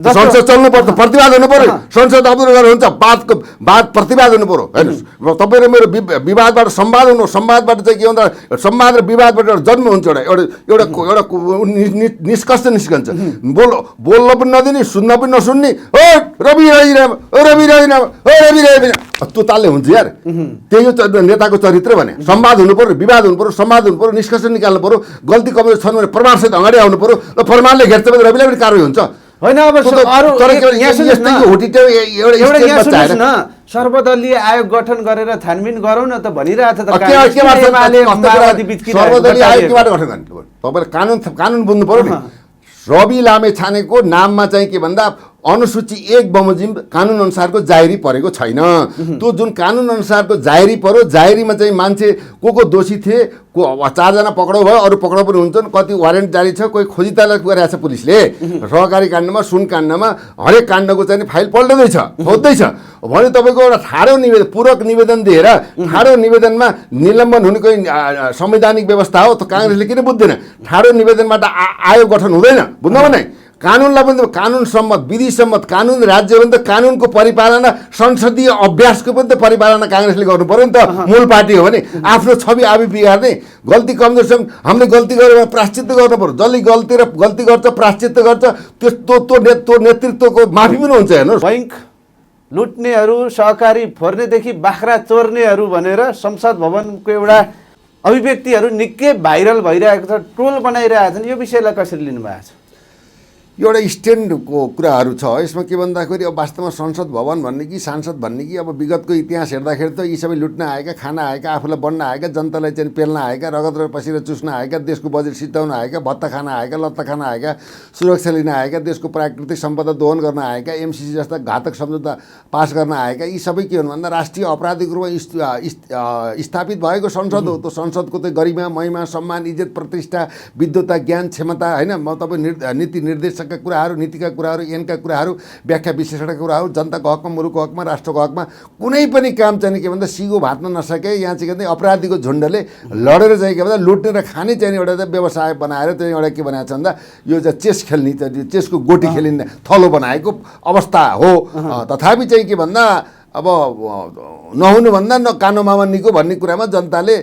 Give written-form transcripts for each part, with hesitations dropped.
संसद चल्नुपर्छ, प्रतिवाद हुनु पर्यो, संसद अवरोध हुन्छ, बात प्रतिवाद हुनु पर्यो। हेर्नुहोस् तपाईँ र मेरो विवादबाट संवाद हुनु, संवादबाट चाहिँ के भन्दा संवाद र विवादबाट एउटा जन्म हुन्छ, एउटा निष्कर्ष निस्कन्छ। बोल्न पनि नदिने, सुन्न पनि नसुन्ने, ओ रवि राजीनामा, ओ रवि राजीनामा, ओ रवि राजीनामा, त्यो तालले हुन्छ यार। त्यही हो नेताको चरित्र भने। संवाद हुनु पर्यो, विवाद हुनु पर्यो, संवाद हुनु पर्यो, निष्कर्ष निकाल्नु पर्यो, गल्ती कमजोर छन् भने प्रमाणसहित अगाडि आउनु पर्यो र प्रमाणले घेर्छ भने रविलाई पनि कारवाही हुन्छ होइन। अब सर्वदलीय आयोग गठन गरेर छानबिन गरौँ न त भनिरहेको छ त। सर्वदलीय आयोग केबाट गठन गर्ने? तपाईँले कानुन बुझ्नु पर्यो नि। रवि लामे छानेको नाममा चाहिँ के भन्दा अनुसूची 1 बमोजिम कानुन अनुसारको जाहेरी परेको छैन। त्यो जुन कानुन अनुसारको जाहेरी पर्यो, जाहेरीमा चाहिँ मान्छे को दोषी थिए, को 4 जना पक्राउ भयो, अरू पक्राउ पनि हुन्छन्, कति वारेन्ट जारी छ, कोही खोजितालाई गरिरहेको छ पुलिसले। सहकारी काण्डमा, सुन काण्डमा हरेक काण्डको चाहिँ फाइल पल्टाउँदैछ, खोज्दैछ भने तपाईँको एउटा ठाडो निवेदन, पूरक निवेदन दिएर ठाडो निवेदनमा निलम्बन हुने कोही संवैधानिक व्यवस्था हो त? काङ्ग्रेसले किन बुझ्दैन? ठाडो निवेदनबाट आयोग गठन हुँदैन, बुझ्नु भने कानुनलाई पनि कानुन सम्मत, विधि सम्मत कानुन, राज्य पनि त कानुनको परिपालना, संसदीय अभ्यासको पनि त परिपालना काङ्ग्रेसले गर्नु पर्यो नि त। मूल पार्टी हो भने आफ्नो छवि आफै बिगार्ने, गल्ती कमजोर छ हामीले गल्ती गरेर प्रायश्चित्त गर्नु पर्यो। जसले गल्ती गर्छ, प्रायश्चित्त गर्छ, त्यो नेतृत्वको माफी पनि हुन्छ। हेर्नुहोस्, बैंक लुट्नेहरू, सहकारी फोर्नेदेखि बाख्रा चोर्नेहरू भनेर संसद भवनको एउटा अभिव्यक्तिहरू निकै भाइरल भइरहेको छ, ट्रोल बनाइरहेको छन्। यो विषयलाई कसरी लिनुभएको छ? एउटा स्ट्यान्डको कुराहरू छ यसमा। के भन्दाखेरि अब वास्तवमा संसद भवन भन्ने कि सांसद भन्ने कि अब विगतको इतिहास हेर्दाखेरि त यी सबै लुट्न आएका, खान आएका, आफूलाई बन्न आएका, जनतालाई चाहिँ पेल्न आएका, रगत र पसिना चुस्न आएका, देशको बजेट सिद्धाउन आएका, भत्ता खान आएका, लत्ता खान आएका, सुरक्षा लिन आएका, देशको प्राकृतिक सम्पदा दोहन गर्न आएका, एमसिसी जस्ता घातक सम्झौता पास गर्न आएका। यी सबै के हुन् भन्दा राष्ट्रिय आपराधिक रूपमा स्थापित भएको संसद हो। त्यो संसदको चाहिँ गरिमा, महिमा, सम्मान, इज्जत, प्रतिष्ठा, विद्वता, ज्ञान, क्षमता, होइन म तपाईँ नीति निर्देशक कुराहरू, नीतिका कुराहरू, ऐनका कुराहरू, व्याख्या विश्लेषणका कुराहरू, जनताको हकमा, मुलुकको हकमा, राष्ट्रको हकमा कुनै पनि काम चाहिँ के भन्दा सिगो भाट्न नसके यहाँ चाहिँ के अपराधीको झुन्डले लडेर चाहिँ के भन्दा लुट्ने र खाने चाहिँ एउटा व्यवसाय बनाएर त्यो एउटा के बनाएको छ भन्दा यो चाहिँ चेस खेल्ने, चेसको गोटी खेलिने थलो बनाएको अवस्था हो। तथापि चाहिँ के भन्दा अब नहुनु भन्दा कानुनमा निको भन्ने कुरामा जनताले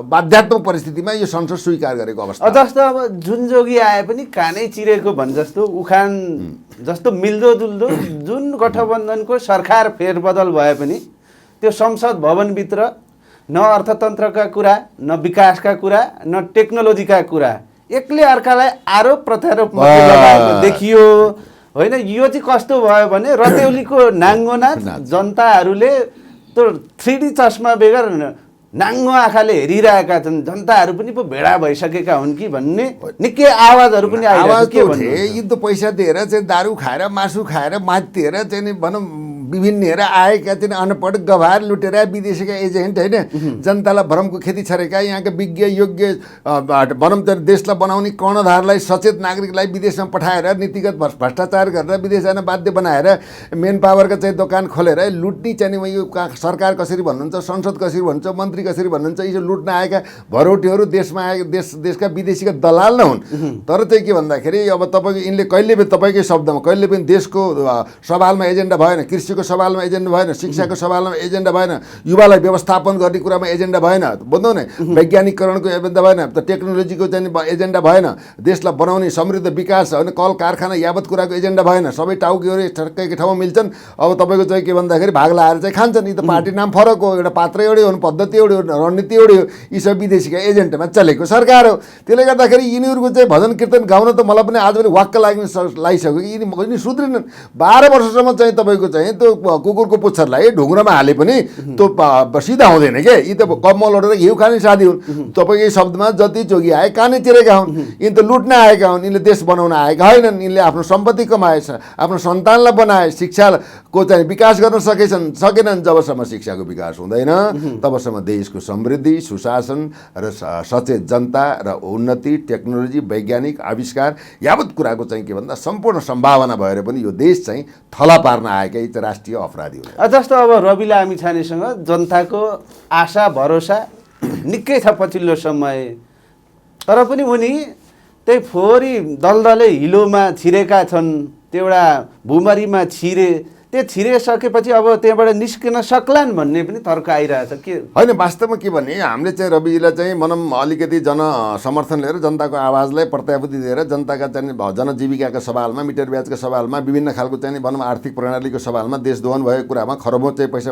बाध्यात्मक परिस्थितिमा यो संसद स्वीकार गरेको अवस्था। जस्तो अब जुन जोगी आए पनि कानै चिरेको भन् जस्तो, उखान जस्तो मिल्दोजुल्दो जुन गठबन्धनको सरकार फेरबदल भए पनि त्यो संसद भवनभित्र न अर्थतन्त्रका कुरा, न विकासका कुरा, न टेक्नोलोजीका कुरा, एकले अर्कालाई आरोप प्रत्यारोप लगाएको देखियो। होइन, यो चाहिँ कस्तो भयो भने रतेउलीको नाङ्गो नाच जनताहरूले त्यो 3D चस्मा बेगर नाङ्गो आँखाले हेरिरहेका छन्। जनताहरू पनि पो भेडा भइसकेका हुन् कि भन्ने निकै आवाजहरू पनि आइरहेको छ। यी त पैसा दिएर चाहिँ दारू खाएर, मासु खाएर, माथिएर चाहिँ भनौँ विभिन्न हेर आएका चाहिँ अनपढ गभार लुटेर विदेशीका एजेन्ट, होइन, जनतालाई भ्रमको खेती छरेका यहाँका विज्ञ योग्य भनौँ देशलाई बनाउने कर्णधारलाई, सचेत नागरिकलाई विदेशमा पठाएर नीतिगत भ्रष्टाचार गरेर विदेश जान बाध्य बनाएर मेन पावरका चाहिँ दोकान खोलेर लुट्ने चाहिँ यो सरकार कसरी भन्नुहुन्छ, संसद कसरी भन्नुहुन्छ, मन्त्री कसरी भन्नुहुन्छ, यी लुट्न आएका भरौटीहरू देशमा आएका देशका विदेशीका दलाल न हुन्। तर चाहिँ के भन्दाखेरि अब तपाईँको यिनले कहिले पनि तपाईँकै शब्दमा कहिले पनि देशको सवालमा एजेन्डा भएन, कृषिको सवालमा एजेन्डा भएन, शिक्षाको सवालमा एजेन्डा भएन, युवालाई व्यवस्थापन गर्ने कुरामा एजेन्डा भएन, बुझ्नु नै वैज्ञानिकरणको एजेन्डा भएन, त टेक्नोलोजीको चाहिँ एजेन्डा भएन, देशलाई बनाउने समृद्ध विकास, होइन, कल कारखाना यावत कुराको एजेन्डा भएन। सबै टाउकीहरू ठक्कैको ठाउँमा मिल्छन्। अब तपाईँको चाहिँ के भन्दाखेरि भाग लाएर चाहिँ खान्छन्। यी त पार्टी नाम फरक हो, एउटा पात्र एउटै हो, पद्धति एउटै हो, रणनीति एउटै हो। यी सब विदेशीका एजेन्टमा चलेको सरकार हो। त्यसले गर्दाखेरि यिनीहरूको चाहिँ भजन कीर्तन गाउन त मलाई पनि आज पनि वाक्क लागिसक्यो। यिनी सुध्रिनन्। 12 वर्षसम्म चाहिँ तपाईँको चाहिँ त्यो कुकुरको पुच्छरलाई ढुङ्ग्रोमा हाले पनि त्यो सिधा हुँदैन क्या। यी त कम्मल लडेर घिउ खाने साथी हुन्। तपाईँकै शब्दमा जति जोगी आए कानै चिरेका हुन्। यिनी त लुट्न आएका हुन्, यिनले देश बनाउन आएका होइनन्। यिनले आफ्नो सम्पत्ति कमाएछ, आफ्नो सन्तानलाई बनाए, शिक्षाको चाहिँ विकास गर्न सकेनन्। जबसम्म शिक्षाको विकास हुँदैन तबसम्म देशको समृद्धि, सुशासन र सचेत जनता र उन्नति, टेक्नोलोजी, वैज्ञानिक आविष्कार यावत कुराको चाहिँ के भन्दा सम्पूर्ण सम्भावना भएर पनि यो देश चाहिँ थला पार्न आएकै चाहिँ राष्ट्रिय अपराधी हो। जस्तो अब रवि लामिछानेसँग जनताको आशा भरोसा निकै छ पछिल्लो समय, तर पनि उनी त्यही फोहोरी दलदलै हिलोमा छिरेका छन्। त्यो एउटा भुमरीमा छिरे, त्यो छिरिसकेपछि अब त्यहाँबाट निस्किन सक्लान् भन्ने पनि तर्क आइरहेछ के? होइन, वास्तवमा के भने हामीले चाहिँ रविजीलाई चाहिँ भनौँ अलिकति समर्थन लिएर जनताको आवाजलाई प्रत्याभूति दिएर जनताका चाहिँ जनजीविकाका सवालमा, मिटर ब्याजका सवालमा, विभिन्न खालको चाहिँ भनौँ आर्थिक प्रणालीको सवालमा, देशदोहन भएको कुरामा, खरबौँ चाहिँ पैसा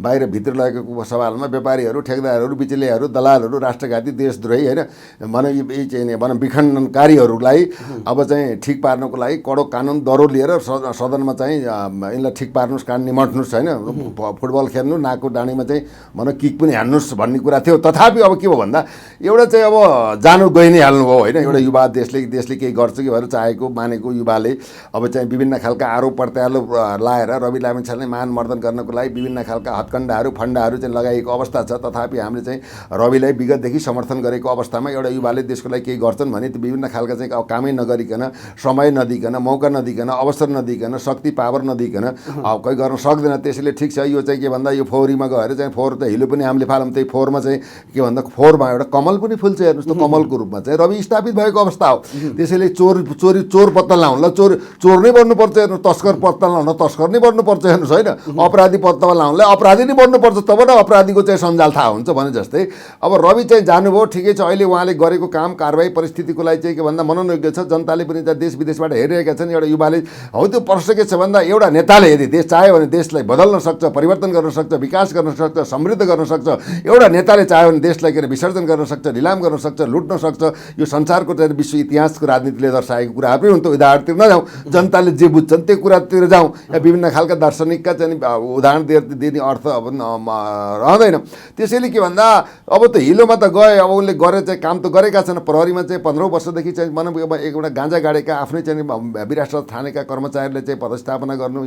बाहिर भित्र लगेको सवालमा व्यापारीहरू, ठेकदारहरू, बिचुलियाहरू, दलालहरू, राष्ट्रघाती, देशद्रोही होइन भनौँ यी चाहिँ भनौँ विखण्डनकारीहरूलाई अब चाहिँ ठिक पार्नको लागि कडो कानुन दरो लिएर सदनमा चाहिँ यिनलाई ठिक पार्नुहोस्, कान निमट्नुहोस् होइन, फुटबल खेल्नु, नाकको डाँडीमा चाहिँ भनौँ किक पनि हान्नुहोस् भन्ने कुरा थियो। तथापि अब के भयो भन्दा एउटा चाहिँ अब जानु गइ नै हाल्नुभयो होइन, एउटा युवा देशले केही गर्छ कि भनेर चाहेको मानेको युवाले अब चाहिँ विभिन्न खालका आरोप प्रत्यारोप लाएर रवि लामिछानेलाई मानमर्दन गर्नको लागि विभिन्न खालका हत्कण्डाहरू फन्डाहरू चाहिँ लगाइएको अवस्था छ। तथापि हामीले चाहिँ रविलाई विगतदेखि समर्थन गरेको अवस्थामा एउटा युवाले देशको लागि केही गर्छन् भने त्यो विभिन्न खालका चाहिँ कामै नगरिकन, समय नदिकन, मौका नदिकन, अवसर नदिकन, शक्ति पावर नदिकन कोही गर्न सक्दैन। त्यसैले ठिक छ, यो चाहिँ के भन्दा यो फोहोरीमा गएर चाहिँ फोहोर त हिलो पनि हामीले फालौँ, त्यही फोहोरमा चाहिँ के भन्दा फोहोरमा एउटा कमल पनि फुल्छ हेर्नुहोस् त, कमलको रूपमा चाहिँ रवि स्थापित भएको अवस्था हो। त्यसैले चोर पत्ता लाउनलाई चोर नै बन्नुपर्छ हेर्नुहोस्, तस्कर पत्ता लाउन तस्कर नै बन्नुपर्छ हेर्नुहोस् होइन, अपराधी पत्ता लाउनलाई अपराधी नै बन्नुपर्छ, तब न अपराधीको चाहिँ सञ्जाल थाहा हुन्छ भने जस्तै अब रवि चाहिँ जानुभयो ठिकै छ। अहिले उहाँले गरेको काम कारबाही परिस्थितिको लागि चाहिँ के भन्दा मनोयोग्य छ, जनताले पनि त्यहाँ देश विदेशबाट हेरिरहेका छन्। एउटा युवाले हो त्यो प्रश्न के छ भन्दा एउटा नेताले यदि देश चाह्यो भने देशलाई बदल्न सक्छ, परिवर्तन गर्न सक्छ, विकास गर्न सक्छ, समृद्ध गर्न सक्छ। एउटा नेताले चाह्यो भने देशलाई के विसर्जन गर्न सक्छ, ढिलाम गर्न सक्छ, लुट्न सक्छ। यो संसारको चाहिँ विश्व इतिहासको राजनीतिले दर्शाएको कुराहरू पनि हुन्छ। उदाहरणतिर नजाउँ, जनताले जे बुझ्छन् त्यो कुरातिर जाउँ। या विभिन्न खालका दार्शनिकका चाहिँ उदाहरण दिने अर्थ अब रहँदैन। त्यसैले के भन्दा अब त हिलोमा त गए, अब उनले गरेर चाहिँ काम त गरेका छन्। प्रहरीमा चाहिँ 15 वर्षदेखि चाहिँ भनौँ एउटा गाँजा गाडेका आफ्नै चाहिँ विरासत थानेका कर्मचारीले चाहिँ पदस्थापना गर्नु,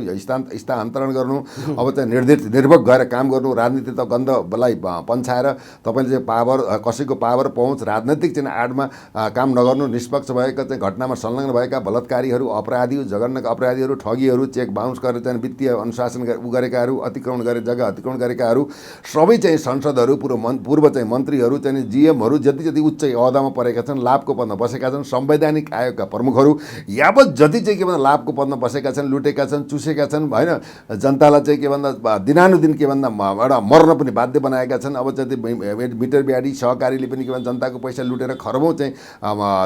स्थानान्तरण गर्नु, अब चाहिँ निर्भोग गएर काम गर्नु, राजनीति त गन्धलाई पन्छाएर तपाईँले चाहिँ पावर, कसैको पावर पहुँच, राजनैतिक चाहिँ आडमा काम नगर्नु, निष्पक्ष भएका चाहिँ घटनामा संलग्न भएका बलात्कारीहरू, अपराधी, जघन्यका अपराधीहरू, ठगीहरू, चेक बााउन्स गरेर चाहिँ वित्तीय अनुशासन गरेकाहरू, अतिक्रमण गरे जग्गा अतिक्रमण गरेकाहरू, सबै चाहिँ संसदहरू, पूर्व चाहिँ मन्त्रीहरू, चाहिँ जिएमहरू, जति उच्च अहदामा परेका छन्, लाभको पदमा बसेका छन्, संवैधानिक आयोगका प्रमुखहरू यावत जति चाहिँ के भन्दा लाभको पदमा बसेका छन्, लुटेका छन्, चुसेका छन् होइन, जनतालाई चाहिँ के भन्दा दिनानुदिन के भन्दा एउटा मर्न पनि बाध्य बनाएका छन्। अब जति मिटर ब्याडी सहकारीले पनि के भन्छ जनताको पैसा लुटेर खरबौँ चाहिँ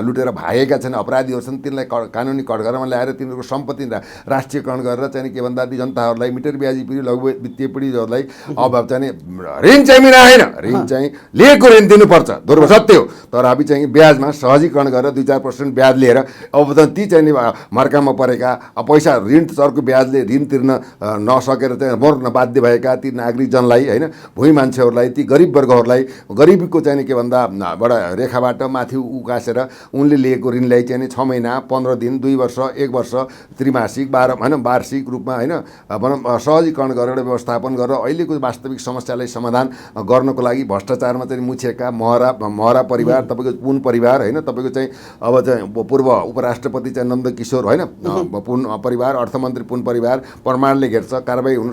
लुटेर भागेका छन् अपराधीहरू छन्, तिनलाई कानुनी कठघरामा ल्याएर तिनीहरूको सम्पत्ति राष्ट्रियकरण गरेर चाहिँ के भन्दा जनताहरूलाई, मिटर ब्याजी पिँढी, लघु वित्तीय पिँढीहरूलाई अब चाहिँ ऋण चाहिँ मिलाएन, ऋण चाहिँ लिएको ऋण दिनुपर्छ, ध्रुव सत्य हो। तर अब चाहिँ ब्याजमा सहजीकरण गरेर 2-4% ब्याज लिएर अब त ती चाहिँ मर्कामा परेका पैसा ऋण चर्को ब्याजले ऋण तिर्न नसकेर चाहिँ मर्न बाध्य भएका ती नागरिकजनलाई होइन, भुइँ मान्छेहरूलाई, ती गरिब वर्गहरूलाई, गरिबीको चाहिँ के भन्दा बडा रेखाबाट माथि उकासेर उनले लिएको ऋणलाई चाहिँ 6 महिना, 15 दिन, 2 वर्ष, 1 वर्ष, त्रिमासिक, वार्षिक रूपमा होइन भनौँ सहजीकरण गरेर व्यवस्थापन गरेर अहिलेको वास्तविक समस्यालाई समाधान गर्नको लागि भ्रष्टाचारमा चाहिँ मुछेका महरा परिवार, तपाईँको पुन परिवार होइन, तपाईँको चाहिँ अब चाहिँ पूर्व उपराष्ट्रपति चाहिँ नन्दकिशोर होइन, पुन परिवार, अर्थमन्त्री पुन परिवार प्रमाणले घेर्छ, कारबाही हुनु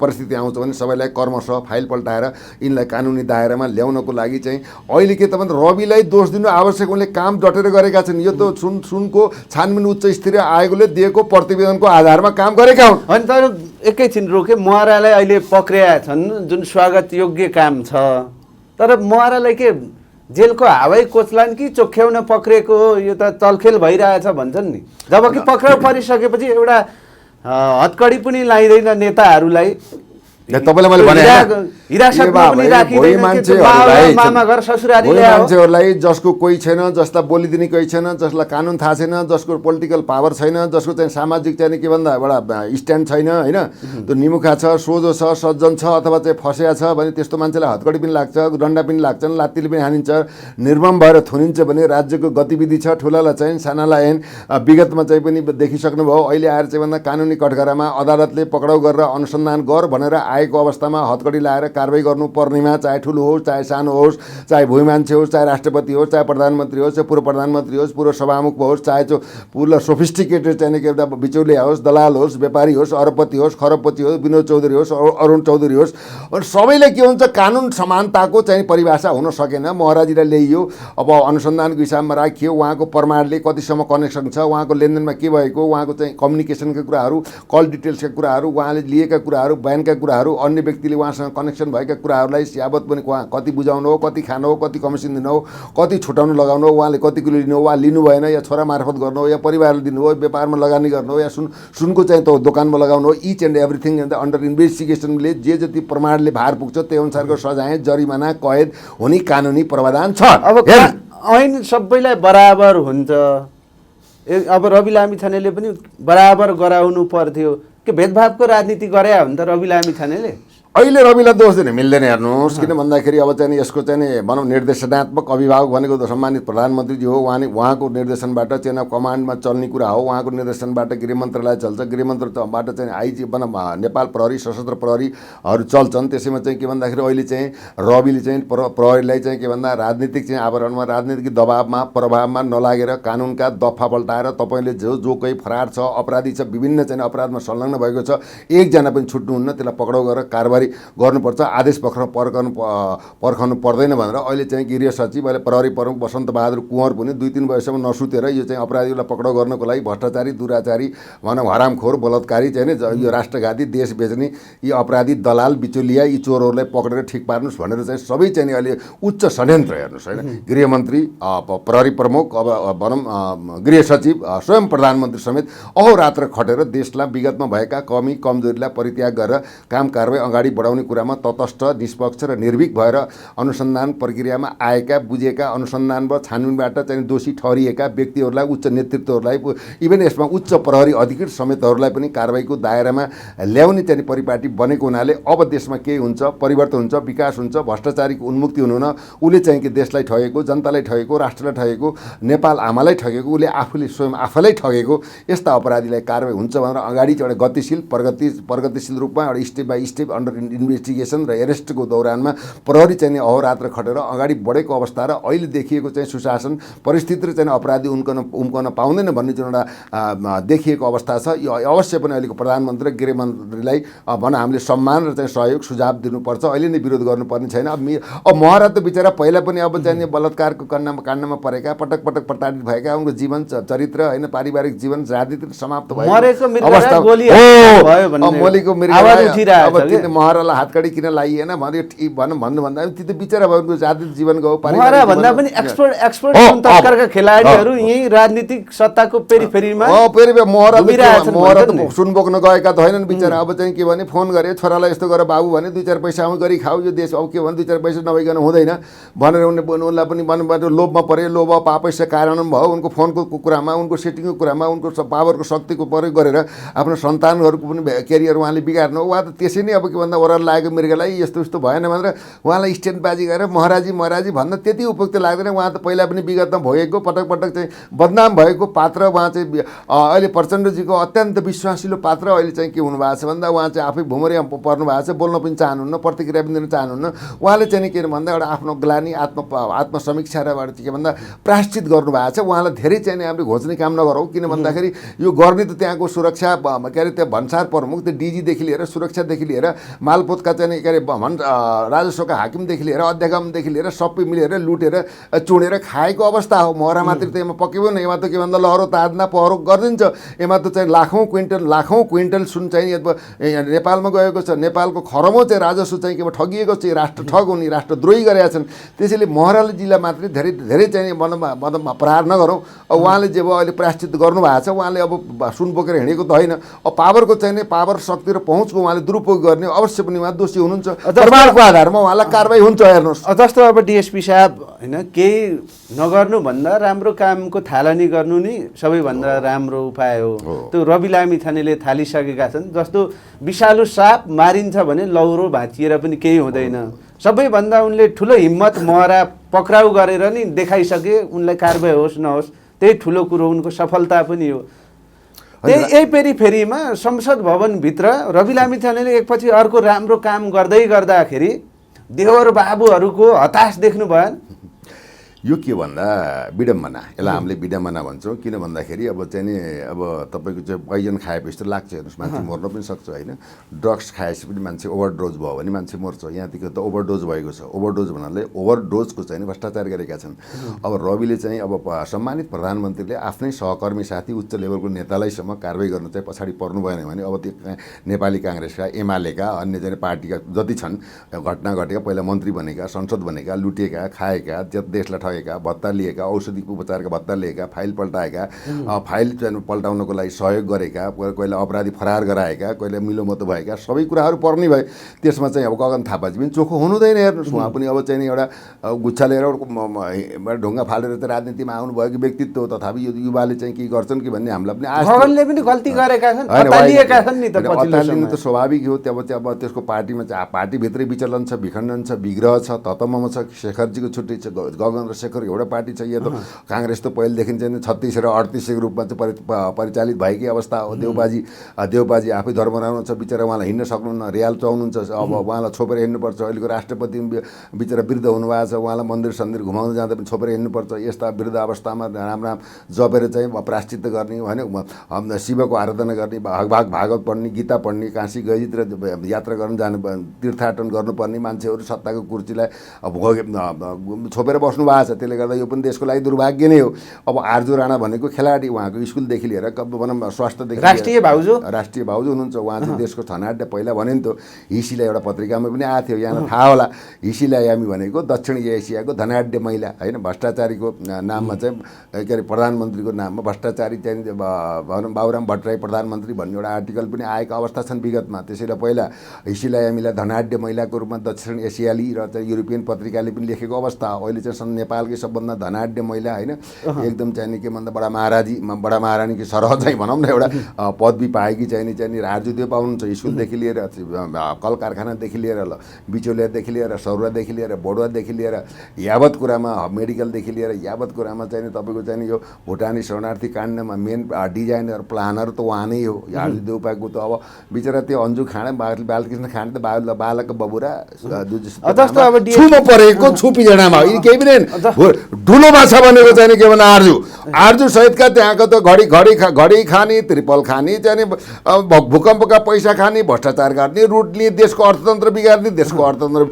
परिस्थिति आउँछ भने सबैलाई कर्मशः फाइल पल्टाएर यिनलाई कानुनी दायरामा ल्याउनको लागि चाहिँ अहिले के त भन्दा रविलाई दोष दिनु आवश्यक, उनले काम डटेर गरेका छन्। यो त सुनको छानबिन उच्च स्तरीय आयोगले दिएको प्रतिवेदनको आधारमा काम गरेका हुन्। अनि तर एकैछिन रोके, महरालाई अहिले पक्रिया छन् जुन स्वागत योग्य काम छ, तर महरालाई के जेलको हावाई कोचलान कि चोख्याउन पक्रिएको हो, यो त चलखेल भइरहेछ भन्छन् नि। जबकि पक्राउ परिसकेपछि एउटा हतकडी पनि लाइँदैन नेताहरूलाई, तपाईँलाई मैले भने मान्छेहरूलाई जसको कोही छैन, जसलाई बोलिदिने कोही छैन, जसलाई कानुन थाहा छैन, जसको पोलिटिकल पावर छैन, जसको चाहिँ सामाजिक चाहिँ के भन्दा एउटा स्ट्यान्ड छैन होइन, त्यो निमुखा छ, सोझो छ, सज्जन छ अथवा चाहिँ फसिया छ भने त्यस्तो मान्छेलाई हतकडी पनि लाग्छ, डन्डा पनि लाग्छन्, लात्तीले पनि हानिन्छ, निर्मम भएर थुनिन्छ भने राज्यको गतिविधि छ, ठुलालाई चाहिँ सानालाई ऐन विगतमा चाहिँ पनि देखिसक्नुभयो। अहिले आएर चाहिँ भन्दा कानुनी कठघरामा अदालतले पक्राउ गरेर अनुसन्धान गर भनेर आएको अवस्थामा हतकडी लाएर कारबाही गर्नुपर्नेमा चाहे ठुलो होस् चाहे सानो होस् चाहे भूमि मान्छे होस् चाहे राष्ट्रपति होस् चाहे प्रधानमन्त्री होस् चाहे पूर्व प्रधानमन्त्री होस् पूर्व सभामुख होस् चाहे जो पूर्ण सोफिस्टिकेटेड चाहिँ के भन्छ बिचौलिया होस् दलाल होस् व्यापारी होस् अरबपति होस् खरबपति होस् विनोद चौधरी होस् अरुण चौधरी होस् अनि सबैले के हुन्छ कानुन समानताको चाहिँ परिभाषा हुन सकेन। महराजीलाई ल्याइयो अब अनुसन्धानको हिसाबमा राखियो उहाँको प्रमाणले कतिसम्म कनेक्सन छ उहाँको लेनदेनमा के भएको उहाँको चाहिँ कम्युनिकेसनका कुराहरू कल डिटेल्सका कुराहरू उहाँले लिएका कुराहरू बयानका कुराहरू अन्य व्यक्तिले उहाँसँग कनेक्सन भएका कुराहरूलाई यावत पनि उहाँ कति बुझाउनु हो कति खानु हो कति कमिसन दिनु हो कति छुटाउनु लगाउनु हो उहाँले कति किलो लिनु हो वा लिनु भएन या छोरा मार्फत गर्नु हो या परिवारले दिनु हो व्यापारमा लगानी गर्नु हो या सुनको चाहिँ त दोकानमा लगाउनु हो इच एन्ड एभ्रिथिङ अन्डर इन्भेस्टिगेसनले जे जति प्रमाणले भार पुग्छ त्यो अनुसारको सजाय जरिमाना कैद हुने कानुनी प्रावधान छ। अब ऐन सबैलाई बराबर हुन्छ। अब रवि लामिछानेले पनि बराबर गराउनु पर्थ्यो के भेदभावको राजनीति गरे हो नि त रवि लामिछानेले। अहिले रविलाई दोष दिन मिल्दैन हेर्नुहोस् किन भन्दाखेरि अब चाहिँ यसको चाहिँ भनौँ निर्देशनात्मक अभिभावक भनेको सम्मानित प्रधानमन्त्रीजी हो उहाँको निर्देशनबाट चेन अफ कमान्डमा चल्ने कुरा हो उहाँको निर्देशनबाट गृह मन्त्रालय चल्छ गृह मन्त्रालयबाट चाहिँ आइजी नेपाल प्रहरी सशस्त्र प्रहरीहरू चल्छन्। त्यसैमा चाहिँ के भन्दाखेरि अहिले चाहिँ रविले चाहिँ प्रहरीलाई चाहिँ के भन्दा राजनीतिक चाहिँ आवरणमा राजनीतिक दबावमा प्रभावमा नलागेर कानुनका दफा पल्टाएर तपाईँले जो कोही फरार छ अपराधी छ विभिन्न चाहिँ अपराधमा संलग्न भएको छ एकजना पनि छुट्नुहुन्न त्यसलाई पक्राउ गरेर कारबाही गर्नुपर्छ आदेश पर्खनु पर्दैन भनेर अहिले चाहिँ गृह सचिव अहिले प्रहरी प्रमुख वसन्त बहादुर कुँवर पनि 2-3 वर्षसम्म नसुतेर यो चाहिँ अपराधीलाई पक्राउ गर्नको लागि भ्रष्टाचारी दुराचारी भनौँ हरामखोर बलात्कारी चाहिँ यो राष्ट्रघाती देश बेच्ने यी अपराधी दलाल बिचौलिया यी चोरहरूलाई पक्रेर ठिक पार्नुहोस् भनेर चाहिँ सबै चाहिँ अहिले उच्च षड्यन्त्र हेर्नुहोस् होइन गृहमन्त्री प्रहरी प्रमुख अब भनौँ गृह सचिव स्वयं प्रधानमन्त्री समेत अहोरात्र खटेर देशलाई विगतमा भएका कमी कमजोरीलाई परित्याग गरेर काम कारबाही अगाडि बढाउने कुरामा तटस्थ निष्पक्ष र निर्भीक भएर अनुसन्धान प्रक्रियामा आएका बुझेका अनुसन्धान वा छानबिनबाट चाहिँ दोषी ठहरिएका व्यक्तिहरूलाई उच्च नेतृत्वहरूलाई इभन यसमा उच्च प्रहरी अधिकृत समेतहरूलाई पनि कारबाहीको दायरामा ल्याउने चाहिँ परिपाटी बनेको हुनाले अब देशमा के हुन्छ परिवर्तन हुन्छ विकास हुन्छ भ्रष्टाचारीको उन्मुक्ति हुनुहुन उसले चाहिँ कि देशलाई ठगेको जनतालाई ठगेको राष्ट्रलाई ठगेको नेपाल आमालाई ठगेको उसले आफूले स्वयं आफैलाई ठगेको यस्ता अपराधीलाई कारबाही हुन्छ भनेर अगाडि एउटा गतिशील प्रगतिशील रूपमा एउटा step by step under investigation र एरेस्टको दौरानमा प्रहरी चाहिँ अहोरात्र खटेर अगाडि बढेको अवस्था र अहिले देखिएको चाहिँ सुशासन परिस्थिति चाहिँ अपराधी उम्कन पाउँदैन भन्ने जुन एउटा देखिएको अवस्था छ यो अवश्य पनि अहिलेको प्रधानमन्त्री र गृहमन्त्रीलाई भनौँ हामीले सम्मान र चाहिँ सहयोग सुझाव दिनुपर्छ अहिले नै विरोध गर्नुपर्ने छैन। अब महरा त बिचरा पहिला पनि अब चाहिँ बलात्कारको काण्डमा परेका पटक पटक प्रताडित भएका उनको जीवन चरित्र होइन पारिवारिक जीवन राजनीति समाप्त भएको अवस्था महरालाई हातकडी किन लागिएन भनेर भन्नुभन्दा त्यो त बिचरा भएको राजनीतिक जीवन गयो भन्दा पनि एक्सपर्ट तस्करका खेलाडीहरू यही राजनीतिक सत्ताको पेरिफेरीमा महरा त सुन बोक्न गएका त होइनन् बिचरा। अब चाहिँ के भने फोन गरे छोरालाई यस्तो गर बाबु भने 2-4 पैसा आउँ गरी खाऊ यो देश अब के भने 2-4 पैसा नभइकन हुँदैन भनेर उनलाई पनि भन्नुभयो लोभमा परे लोभ पापैसा कारण भयो उनको फोनको कुरामा उनको सेटिङको कुरामा उनको पावरको शक्तिको प्रयोग गरेर आफ्नो सन्तानहरूको पनि केरियर उहाँले बिगार्नु उहाँ त त्यसै नै अब के भन्दा ओह्रालो लागेको मृगलाई यस्तो यस्तो भएन भनेर उहाँलाई स्ट्यान्डबाजी गरेर महराजी भन्न त्यति उपयुक्त लाग्दैन। उहाँ त पहिला पनि विगतमा भोगेको पटक पटक चाहिँ बदनाम भएको पात्र उहाँ चाहिँ अहिले प्रचण्डजीको अत्यन्त विश्वासिलो पात्र अहिले चाहिँ के हुनुभएको छ भन्दा उहाँ चाहिँ आफै भुमरिया पर्नु भएको छ बोल्न पनि चाहनुहुन्न प्रतिक्रिया पनि दिन चाहनुहुन्न। उहाँले चाहिँ के भन्दा एउटा आफ्नो ग्लानी आत्मसमीक्षा र के भन्दा प्रायश्चित गर्नुभएको छ। उहाँलाई धेरै चाहिँ हामीले घोच्ने काम नगरौँ किन भन्दाखेरि यो गर्ने त त्यहाँको सुरक्षा के अरे त्यो भन्सार प्रमुख त्यो डिजीदेखि लिएर सुरक्षादेखि लिएर मालपोतका चाहिँ के अरे राजस्वका हाकिमदेखि लिएर अध्यक्षदेखि लिएर सबै मिलेर लुटेर चुडेर खाएको अवस्था हो। महरा मात्रै त यसमा पक्कै पनि यसमा त के भन्दा लहरो ताद्ना पहरो गरिदिन्छ यसमा त चाहिँ लाखौँ क्विन्टल सुन चाहिँ नेपालमा गएको छ। नेपालको खरबौँ चाहिँ राजस्व चाहिँ के ठगिएको छ राष्ट्र ठग हुने राष्ट्रद्रोही गरेका छन्। त्यसैले महराले जिल्ला मात्रै धेरै चाहिँ मदमा प्रहार नगरौँ। अब उहाँले जे भयो अहिले प्रायश्चित गर्नुभएको छ उहाँले अब सुन बोकेर हिँडेको त होइन अब पावरको चाहिँ पावर शक्ति र पहुँचको उहाँले दुरुपयोग गर्ने अवश्य पनि उहाँ दोषी हुनुहुन्छ प्रमाणको आधारमा उहाँलाई कारबाही हुन्छ हेर्नुहोस्। जस्तो अब डिएसपी साहब होइन केही नगर्नुभन्दा राम्रो कामको थालनी गर्नु नि सबैभन्दा राम्रो उपाय हो। त्यो रवि लामिछानेले थालिसकेका छन्। जस्तो विषालु साप मारिन्छ भने लौरो भाँचिएर पनि केही हुँदैन। सबैभन्दा उनले ठुलो हिम्मत महरा पक्राउ गरेर नि देखाइसके उनलाई कारबाही होस् नहोस् त्यही ठुलो कुरो उनको सफलता पनि हो। यही पेरिफेरीमा संसद भवनभित्र रवि लामिछानेले एकपछि अर्को राम्रो काम गर्दै गर्दाखेरि देवर बाबुहरूको हताश देख्नु भएन? यो के भन्दा विडम्बना, यसलाई हामीले विडम्बना भन्छौँ। किन भन्दाखेरि अब चाहिँ नि अब तपाईँको चाहिँ पोइजन खाएपछि त लाग्छ, हेर्नुहोस् मान्छे मर्न पनि सक्छ होइन। ड्रग्स खाएपछि पनि मान्छे ओभरडोज भयो भने मान्छे मर्छ। यहाँदेखि त ओभरडोज भएको छ। ओभरडोज भन्नाले ओभरडोजको चाहिँ भ्रष्टाचार गरेका छन्। अब रविले चाहिँ अब सम्मानित प्रधानमन्त्रीले आफ्नै सहकर्मी साथी उच्च लेभलको नेतालाईसम्म कारवाही गर्न चाहिँ पछाडि पर्नु भएन भने अब त्यो नेपाली काङ्ग्रेसका एमालेका अन्य चाहिँ पार्टीका जति छन् घटना घटेका, पहिला मन्त्री बनेका, संसद बनेका, लुटेका, खाएका, देशलाई ठगेका, भत्ता लिएका, औषधि उपचारका भत्ता लिएका, फाइल पल्टाएका, फाइल चाहिँ पल्टाउनको लागि सहयोग गरेका, कोहीले अपराधी फरार गराएका, कोहीले मिलोमतो भएका, सबै कुराहरू पर्ने भए। त्यसमा चाहिँ अब गगन थापाजी पनि चोखो हुनुहुँदैन। हेर्नुहोस्, उहाँ पनि अब चाहिँ एउटा गुच्छा लिएर ढुङ्गा फालेर त राजनीतिमा आउनुभएको व्यक्तित्व हो। तथापि यो युवाले चाहिँ के गर्छन् कि भन्ने हामीलाई पनि गगनले पनि गल्ती गरेका छन्, अत्तालिएका छन् नि त। अत्तालिनु त स्वाभाविक हो। त्यहाँ चाहिँ अब त्यसको पार्टीमा चाहिँ पार्टीभित्रै विचलन छ, विखण्डन छ, विग्रह छ, ततममा छ। शेखरजीको छुट्टै छ, गगन र शेखर एउटा पार्टी छ। यो त काङ्ग्रेस त पहिलेदेखि चाहिँ 36 र 38 रूपमा चाहिँ परिचालित भएकै अवस्था हो। देउबाजी आफै धर्मराउनु छ, बिचरा उहाँलाई हिँड्न सक्नुहुन्न, रियाल चलाउनुहुन्छ। अब उहाँलाई छोपेर हिँड्नुपर्छ। अहिलेको राष्ट्रपति बिचरा वृद्ध हुनुभएको छ, उहाँलाई मन्दिर सन्दिर घुमाउन जाँदा पनि छोपेर हिँड्नुपर्छ। यस्ता वृद्ध अवस्थामा राम राम जपेर चाहिँ प्रायश्चित्त गर्ने होइन, शिवको आराधना गर्ने, भागवत पढ्ने, गीता पढ्ने, काशी गएतिर यात्रा गर्न जानु, तीर्थाटन गर्नुपर्ने मान्छेहरू सत्ताको कुर्सीलाई छोपेर बस्नु भएको छ। त्यसले गर्दा यो पनि देशको लागि दुर्भाग्य नै हो। अब आर्जु राणा भनेको खेलाडी, उहाँको स्कुलदेखि लिएर भनौँ स्वास्थ्यदेखि राष्ट्रिय भाउजू हुनुहुन्छ। उहाँ चाहिँ देशको धनाढ्य। पहिला भने नि त हिसीलाई एउटा पत्रिकामा पनि आएको थियो, यहाँलाई थाहा होला। हिसीलाई हामी भनेको दक्षिण एसियाको धनाढ्य महिला होइन। भ्रष्टाचारीको नाममा चाहिँ के अरे प्रधानमन्त्रीको नाममा भ्रष्टाचारी चाहिँ भनौँ बाबुराम भट्टराई प्रधानमन्त्री भन्ने एउटा आर्टिकल पनि आएका अवस्था छन् विगतमा। त्यसैले पहिला हिसीलाई हामीलाई धनाढ्य महिलाको रूपमा दक्षिण एसियाली र चाहिँ युरोपियन पत्रिकाले पनि लेखेको अवस्था। अहिले चाहिँ नेपालकै सबभन्दा धनाढ्य महिला होइन, एकदम चाहिँ के भन्दा बडा महारानीकी सरह चाहिँ भनौँ न एउटा पदवी पाएकी चाहिँ राजु देव पाउनुहुन्छ। स्कुलदेखि लिएर कल कारखानादेखि लिएर बिचौलियादेखि लिएर सौरादेखि लिएर बडुवादेखि लिएर यावत कुरामा मेडिकलदेखि लिएर यावत कुरामा चाहिँ तपाईँको चाहिँ यो भुटानी शरणार्थी काण्डमा मेन डिजाइनर प्लानर त उहाँ नै हो राजु देव पाएको। त अब बिचरा त्यो अन्जु खाँडा बालकृष्ण खाँडा त बालक बबुरा छुमा परेको छुपी जडामा केही पनि ठुलो माछा बनेको चाहिँ के भन्दा आर्जु सहितका त्यहाँको त घडी खाने, त्रिपल खाने, चाहिँ भूकम्पका पैसा खाने, भ्रष्टाचार गर्ने, रुट लिए, देशको अर्थतन्त्र बिगार्ने, देशको अर्थतन्त्र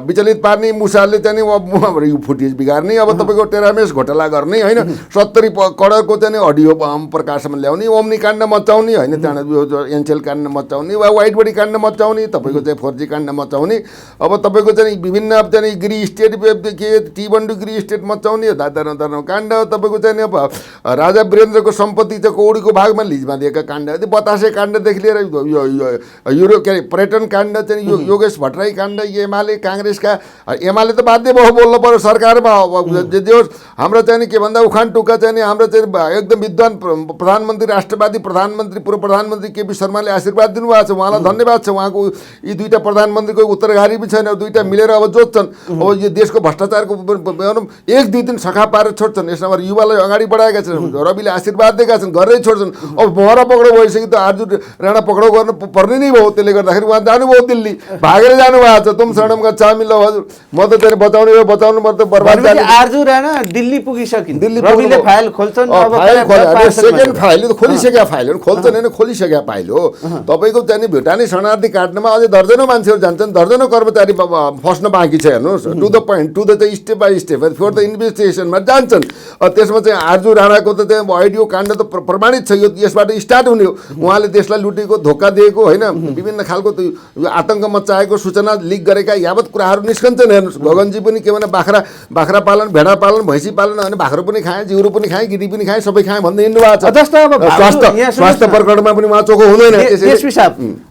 विचलित पार्ने, मुसाले चाहिँ फुटेज बिगार्ने, अब तपाईँको टेरामेस घोटाला गर्ने होइन, 70 करोडको चाहिँ अडियो प्रकाशमा ल्याउने, ओम्नी काण्ड मचाउने होइन, त्यहाँ एनसेल काण्ड मचाउने वा वाइट बडी काण्ड मचाउने, तपाईँको चाहिँ 4G काण्ड मचाउने। अब तपाईँको चाहिँ विभिन्न चाहिँ गृह स्टेट के टी1 गृह स्टेट मचाउने दादा काण्ड। तपाईँको चाहिँ अब राजा वीरेन्द्रको सम्पत्ति चाहिँ कौडीको भागमा लिजमा दिएका काण्ड, बतासे काण्डदेखि लिएर युरो के अरे पर्यटन काण्ड चाहिँ योगेश भट्टराई काण्ड। एमाले काङ्ग्रेसका एमाले त बाध्य भयो बोल्नु पर्यो सरकारमा। जे होस् हाम्रो चाहिँ के भन्दा उखान टुक्का चाहिँ हाम्रो चाहिँ एकदम विद्वान प्रधानमन्त्री, राष्ट्रवादी प्रधानमन्त्री, पूर्व प्रधानमन्त्री केपी शर्माले आशीर्वाद दिनुभएको छ। उहाँलाई धन्यवाद छ। उहाँको यी दुईवटा प्रधानमन्त्रीको उत्तरघारी पनि छैन, दुईवटा मिलेर अब जोत्छन्। अब यो देशको भ्रष्टाचारको एक दुई दिन सखा पारेर छोड्छन्। यसमा युवालाई अगाडि बढाएका छन्, रविले आशीर्वाद दिएका छन्, गरेरै छोड्छन्। अब मरा पक्राउ भइसक्यो त आर्जु राणा पक्राउ गर्नु पर्ने नै भयो। त्यसले गर्दाखेरि उहाँ जानुभयो दिल्ली, भागेर जानुभएको छ। तुम शरणमका चामिल हजुर, म त चाहिँ बचाउनु पर्छ बर्बाद। आर्जु राणा दिल्ली पुगिसकिन्, रविले फाइल खोल्छन्, सेकेन्ड फाइल खोलिसकेका फाइल हो, खोल्छन् होइन खोलिसकेका फाइल हो। तपाईँको चाहिँ भुटानी शरणार्थी काट्नमा अझै दर्जनौँ मान्छेहरू जान्छन्, दर्जनौँ कर्मचारी फस्न बाँकी छ। हेर्नुहोस्, to the point, to the चाहिँ step by step for the इन्भेस्टिगेसनमा जान्छन्। त्यसमा चाहिँ आर्जु राणाको त चाहिँ अडियो काण्ड त प्रमाणित छ। यो यसबाट स्टार्ट हुने हो। उहाँले देशलाई लुटेको, धोका दिएको होइन, विभिन्न खालको आतङ्क मचाएको, सूचना लिक गरेका यावत कुराहरू निस्कन्छन्। हेर्नुहोस्, गगनजी पनि के भने बाख्रा पालन, भेडा पालन, भैँसी पालन होइन, बाख्रो पनि खाएँ, जिउरो पनि खाएँ, गिरी पनि खाएँ, सबै खाएँ भन्दै हिँड्नु भएको छ। जस्तो अब स्वास्थ्य प्रकरणमा पनि उहाँ चोखो हुँदैन।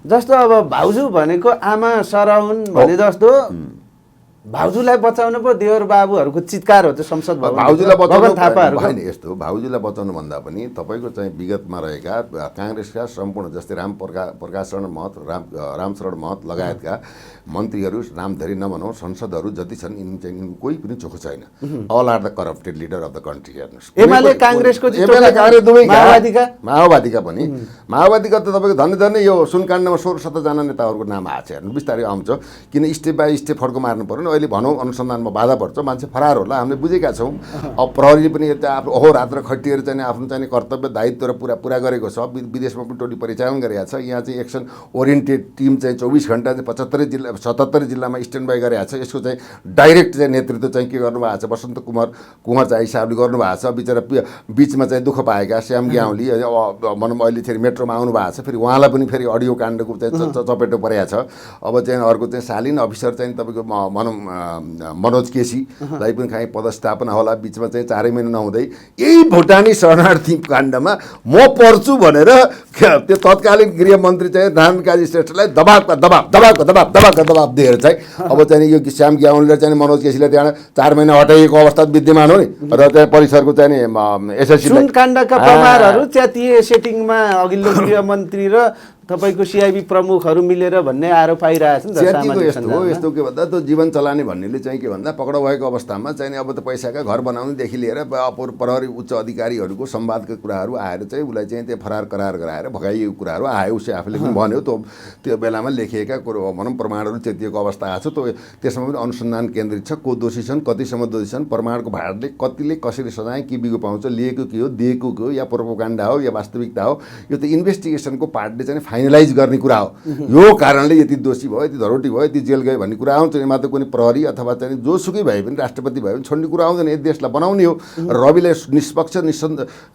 जस्तो अब भाउजू भनेको आमा सरह हुन् भने जस्तो भाउजूलाई बचाउनु पो देवर बाबुहरूको चित्कार हो त्यो संसद भवन भाउजूलाई भवन बचाउनु थापाहरूको होइन यस्तो भाउजूलाई बचाउनु भन्दा पनि तपाईँको चाहिँ विगतमा रहेका काङ्ग्रेसका सम्पूर्ण जस्तै प्रकाश शरण महत रामशरण महत लगायतका मन्त्रीहरू नामधरी नभनौँ संसदहरू जति छन् यिनी चाहिँ कोही पनि चोखो छैन। All are the corrupted leader of the country हेर्नुहोस्। एमाले काङ्ग्रेसको माओवादीका पनि माओवादीका त तपाईँको धन्य यो सुनकाण्डमा 16-17 जना नेताहरूको नाम आएको छ हेर्नु बिस्तारै आउँछ किन स्टेप बाई स्टेप फड्को मार्नु पर्यो। अहिले भनौँ अनुसन्धानमा बाधा पर्छ मान्छे फरार होला हामीले बुझेका छौँ। अब प्रहरीले पनि आफ्नो अहोरात्र खटिएर चाहिँ आफ्नो चाहिँ कर्तव्य दायित्व र पुरा गरेको छ। विदेशमा पनि टोली परिचालन गरेको छ। यहाँ चाहिँ एक्सन ओरिएन्टेड टिम चाहिँ 24 घण्टा चाहिँ 77 जिल्लामा स्ट्यान्ड बाई गरेको छ। यसको चाहिँ डाइरेक्ट चाहिँ नेतृत्व चाहिँ के गर्नुभएको छ वसन्त कुमार चाहिँ हिसाबले गर्नुभएको छ। बिचरा बिचमा चाहिँ दुःख पाएका श्याम ग्याउली भनौँ अहिले फेरि मेट्रोमा आउनु भएको छ। फेरि उहाँलाई पनि फेरि अडियो काण्डको चाहिँ चपेटो परेको छ। अब चाहिँ अर्को चाहिँ शालीन अफिसर चाहिँ तपाईँको भनौँ मनोज केसीलाई पनि कहीँ पदस्थापना होला बिचमा चाहिँ 4 महिना नहुँदै यही भुटानी शरणार्थी काण्डमा म पर्छु भनेर त्यो तत्कालीन गृहमन्त्री चाहिँ नारायण काजी श्रेष्ठलाई दबाब दिएर चाहिँ अब चाहिँ यो श्याम ग्याउनले चाहिँ मनोज केसीलाई त्यहाँ 4 महिना हटाइएको अवस्था विद्यमान हो नि र त्यहाँ परिसरको चाहिँ एसएससी सुन काण्डका प्रमाणहरू च्यातिए सेटिङमा अघिल्लो गृहमन्त्री र तपाईँको सिआइबी प्रमुखहरू मिलेर भन्ने आरोप आइरहेछ नि त। यस्तो के भन्दा त्यो जीवन चलाने भन्नेले चाहिँ के भन्दा पक्राउ भएको अवस्थामा चाहिँ अब त पैसाका घर बनाउनेदेखि लिएर प्रहरी उच्च अधिकारीहरूको संवादका कुराहरू आएर चाहिँ उसलाई चाहिँ त्यो फरार करार गराएर भगाइएको कुराहरू आयो। उसले आफूले पनि भन्यो त्यो बेलामा लेखिएका कुरो भनौँ प्रमाणहरू चेतिएको अवस्था आएको छ। त्यसमा पनि अनुसन्धान केन्द्रित छ। को दोषी छन् कतिसम्म दोषी छन् प्रमाणको भाडले कतिले कसरी सजाय के बिगो पाउँछ लिएको के हो दिएको के हो या प्रोपोगन्डा हो या वास्तविकता हो यो त इन्भेस्टिगेसनको पार्टले चाहिँ फाइनलाइज गर्ने कुरा हो। यो कारणले यति दोषी भयो यति धरोटी भयो यति जेल गयो भन्ने कुरा आउँछ। यसमा त कुनै प्रहरी अथवा चाहिँ जोसुकै भए पनि राष्ट्रपति भए पनि छोड्ने कुरा आउँदैन। यस देशलाई बनाउने हो। रविलाई निष्पक्ष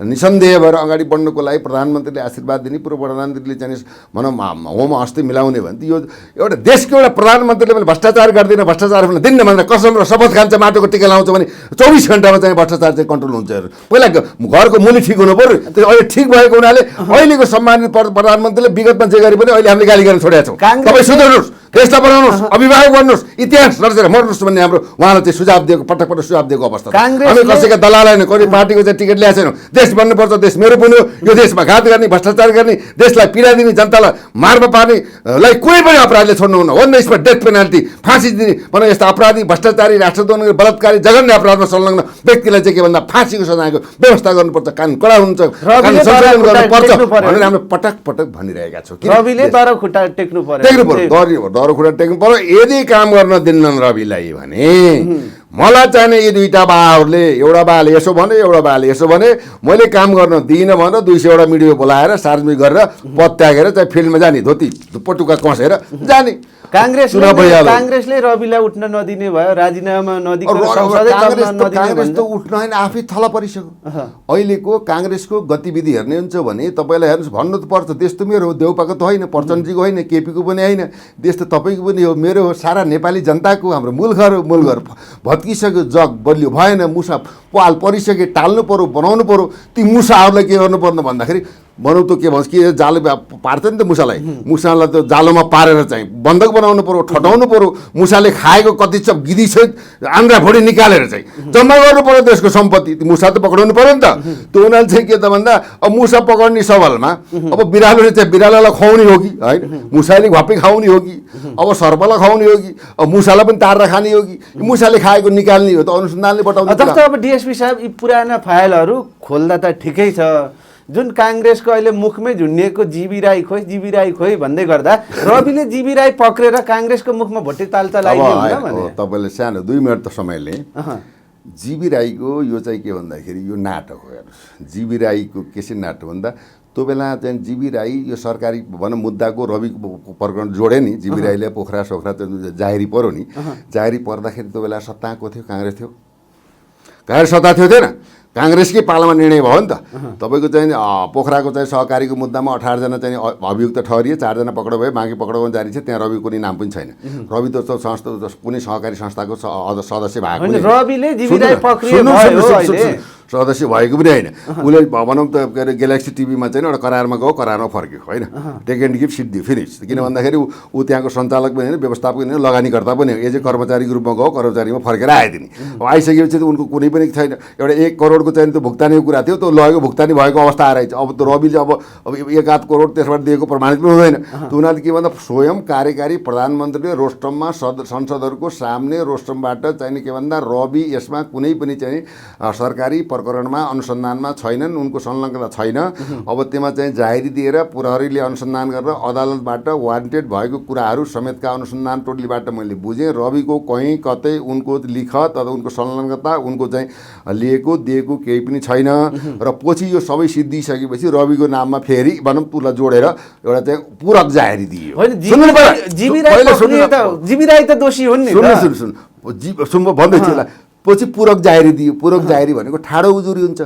निसन्देह भएर अगाडि बढ्नुको लागि प्रधानमन्त्रीले आशीर्वाद दिने पूर्व प्रधानमन्त्रीले चाहिँ भनौँ होम हस्ते मिलाउने भने यो एउटा देशको एउटा प्रधानमन्त्रीले पनि भ्रष्टाचार गर्दैन भ्रष्टाचार पनि दिन्न भनेर कसम र शपथ खान्छ माटोको टिका लाउँछ भने 24 घण्टामा चाहिँ भ्रष्टाचार चाहिँ कन्ट्रोल हुन्छ। पहिला घरको मुली ठिक हुनु पऱ्यो। त्यो अहिले ठिक भएको हुनाले अहिलेको सम्मानित प्रधानमन्त्रीले विगतमा जे गरे पनि अहिले हामीले गाली गर्न छोडेका छौँ। तपाईँ सुधार्नुहोस् देशलाई बनाउनुहोस् अभिभावक गर्नुहोस् इतिहास नर्सेर मर्नुहोस् भन्ने हाम्रो उहाँलाई चाहिँ सुझाव दिएको पटक सुझाव दिएको अवस्था। हामी कसैका दलाल होइन कुनै पार्टीको चाहिँ टिकट ल्याएको छैनौँ। देश बन्नुपर्छ देश मेरो पनि हो। यो देशमा घात गर्ने भ्रष्टाचार गर्ने देशलाई पीडा दिने जनतालाई मारमा पार्नेलाई कुनै पनि अपराधीले छोड्नुहुन्न। वन स्पट डेथ पेनाल्टी फाँसी दिने भनौँ यस्ता अपराधी भ्रष्टाचारी राष्ट्रद्रोह बलात्कारी जघन्य अपराधमा संलग्न व्यक्तिलाई चाहिँ के भन्दा फाँसीको सजायको व्यवस्था गर्नुपर्छ। कानुन कडा हुन्छ कानुन संशोधन गर्नुपर्छ भनेर हामीले पटक भनिरहेका छौँ। दरो खुट्टा टेक्नु पर्यो दरो खुट्टा टेक्नु पर्यो। यदि काम गर्न दिन्नन् रविलाई भने मलाई चाहिने यी दुईटा बाहरूले एउटा बाले यसो भने एउटा बाले यसो भने मैले काम गर्न दिइनँ भनेर 200 मिडिया बोलाएर सार्वजनिक गरेर पत्यागेर चाहिँ फिल्डमा जाने धोती पटुका कसेर जाने। काङ्ग्रेसले रविलाई उठ्न नदिने भयो राजीनामा काङ्ग्रेस त उठ्न होइन आफै थला परिसक्यो। अहिलेको काङ्ग्रेसको गतिविधि हेर्ने हुन्छ भने तपाईँलाई हेर्नुहोस् भन्नु त पर्छ देश त मेरो हो देउपाको त होइन प्रचण्डजीको होइन केपीको पनि होइन देश त तपाईँको पनि हो मेरो हो सारा नेपाली जनताको हाम्रो मूल घर भत्किसक्यो जग बलियो भएन मुसा पाल परिसक्यो टाल्नु पऱ्यो बनाउनु पऱ्यो। ती मुसाहरूलाई के गर्नु पर्नु भन्दाखेरि भनौँ त के भन्छ कि जालो पार्छ नि त मुसालाई त जालोमा पारेर चाहिँ बन्धक बनाउनु पऱ्यो ठटाउनु पऱ्यो। मुसाले खाएको कति छ गिदी सहित आन्द्रा भोडी निकालेर चाहिँ जम्मा गर्नु पऱ्यो देशको सम्पत्ति। मुसा त पक्राउनु पऱ्यो नि त। त्यो उनीहरूले चाहिँ के त भन्दा अब मुसा पक्राउने सवालमा अब बिरालोले चाहिँ बिरालोलाई खुवाउने हो कि होइन मुसाले घप्पै खाउने हो कि अब सर्पलाई खुवाउने हो कि अब मुसालाई पनि तारेर खाने हो कि मुसाले खाएको निकाल्ने हो त अनुसन्धानले बताउँछ। जस्तो अब डिएसपी साहब यी पुराना फाइलहरू खोल्दा त ठिकै छ जुन काङ्ग्रेसको अहिले मुखमै झुन्डिएको जीबी राई खोइ भन्दै गर्दा रविले जीबी राई पक्रेर काङ्ग्रेसको मुखमा भोटे तालचा लगाइदियो। तपाईँले सानो 2 मिनट त समयले जीबी राईको यो चाहिँ के भन्दाखेरि यो नाटक हो हेर्नुहोस्। जीबी राईको के नाटक भन्दा त्यो बेला चाहिँ जीबी राई यो सरकारी भनौँ मुद्दाको रविको प्रकरण जोडे नि जीबी राईले पोखरा सोखरा त्यो जाहेरी पऱ्यो नि जाहेरी पर्दाखेरि त्यो बेला सत्ताको थियो काङ्ग्रेस थियो काङ्ग्रेस सत्ता थियो थिएन काङ्ग्रेसकै पालामा निर्णय भयो नि त। तपाईँको चाहिँ पोखराको चाहिँ सहकारीको मुद्दामा 18 जना चाहिँ अभियुक्त ठहरिए 4 जना पक्राउ भयो बाँकी पक्राउ जारी छ। त्यहाँ रवि कुनै नाम पनि छैन। रवि त संस्था कुनै सहकारी संस्थाको सदस्य भएको सदस्य भएको पनि होइन उसले भनौँ त के अरे ग्यालेक्सी टिभीमा चाहिँ एउटा करारमा गयो करारमा फर्क्यो होइन टेक एन्ड गिभ सिद्धि फिनिस किन भन्दाखेरि ऊ त्यहाँको सञ्चालक पनि होइन व्यवस्थापक पनि होइन लगानीकर्ता पनि हो एज ए कर्मचारीको रूपमा गयो कर्मचारीमा फर्केर आयो तिनी अब आइसकेपछि त उनको कुनै पनि छैन एउटा 1 करोडको चाहिँ त्यो भुक्तानीको कुरा थियो त्यो लगेको भुक्तानी भएको अवस्था आएर अब त्यो रविले अब 1.5 करोड त्यसबाट दिएको प्रमाणित पनि हुँदैन त उनीहरूले के भन्दा स्वयं कार्यकारी प्रधानमन्त्रीले रोस्टममा संसदहरूको सामने रोस्टमबाट चाहिँ के भन्दा रवि यसमा कुनै पनि चाहिँ सरकारी प्रकरणमा अनुसन्धानमा छैनन् उनको संलग्नता छैन अब त्यसमा चाहिँ जाहेरी दिएर प्रहरीले अनुसन्धान गरेर अदालतबाट वारेन्टेड भएको कुराहरू समेतका अनुसन्धान टोटलीबाट मैले बुझेँ रविको कहीँ कतै उनको लिखत अथवा उनको संलग्नता उनको चाहिँ लिएको दिएको केही पनि छैन र पछि यो सबै सिद्धिसकेपछि रविको नाममा फेरि भनौँ उसलाई जोडेर एउटा चाहिँ पूरक जाहेरी दियो जीवी राई त दोषी हुन् नि सुन भन्दैछु यसलाई पछि पूरक जाहेरी दियो पूरक जाहेरी भनेको ठाडो उजुरी हुन्छ